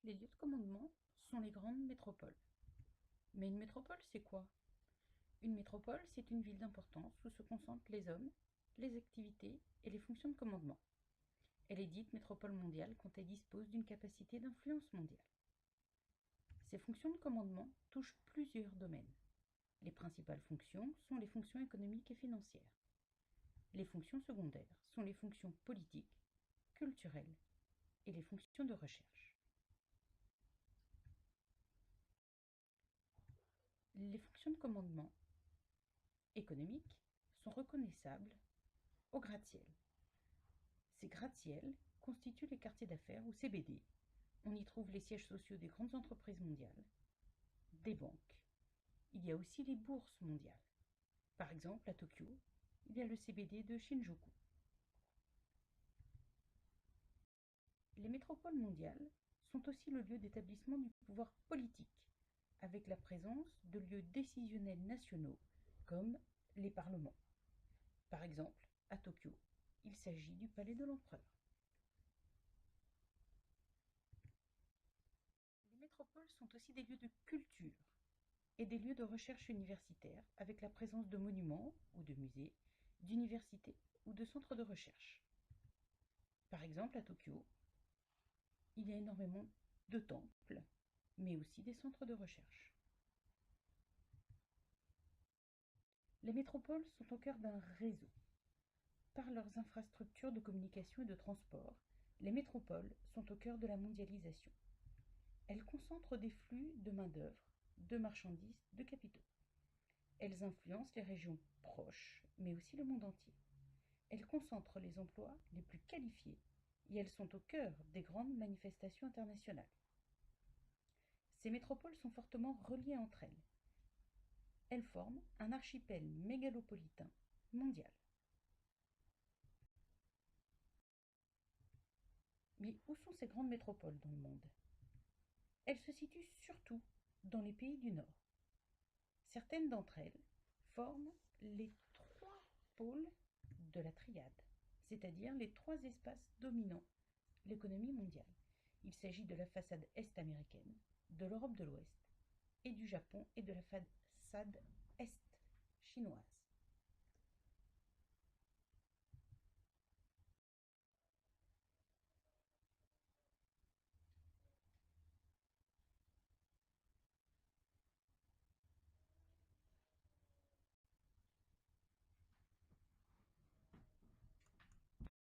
Les lieux de commandement sont les grandes métropoles. Mais une métropole, c'est quoi? Une métropole, c'est une ville d'importance où se concentrent les hommes, les activités et les fonctions de commandement. Elle est dite métropole mondiale quand elle dispose d'une capacité d'influence mondiale. Ces fonctions de commandement touchent plusieurs domaines. Les principales fonctions sont les fonctions économiques et financières. Les fonctions secondaires sont les fonctions politiques, culturelles et les fonctions de recherche. Les fonctions de commandement économiques sont reconnaissables au gratte-ciel. Ces gratte-ciels constituent les quartiers d'affaires ou CBD. On y trouve les sièges sociaux des grandes entreprises mondiales, des banques. Il y a aussi les bourses mondiales. Par exemple, à Tokyo, il y a le CBD de Shinjuku. Les métropoles mondiales sont aussi le lieu d'établissement du pouvoir politique, avec la présence de lieux décisionnels nationaux comme les parlements. Par exemple, à Tokyo, il s'agit du palais de l'empereur. Les métropoles sont aussi des lieux de culture et des lieux de recherche universitaire avec la présence de monuments ou de musées, d'universités ou de centres de recherche. Par exemple, à Tokyo, il y a énormément de temples, mais aussi des centres de recherche. Les métropoles sont au cœur d'un réseau. Par leurs infrastructures de communication et de transport, les métropoles sont au cœur de la mondialisation. Elles concentrent des flux de main-d'œuvre, de marchandises, de capitaux. Elles influencent les régions proches, mais aussi le monde entier. Elles concentrent les emplois les plus qualifiés et elles sont au cœur des grandes manifestations internationales. Ces métropoles sont fortement reliées entre elles. Elles forment un archipel mégalopolitain mondial. Mais où sont ces grandes métropoles dans le monde? Elles se situent surtout dans les pays du Nord. Certaines d'entre elles forment les trois pôles de la triade, c'est-à-dire les trois espaces dominant l'économie mondiale. Il s'agit de la façade est américaine, de l'Europe de l'Ouest et du Japon et de la façade est chinoise.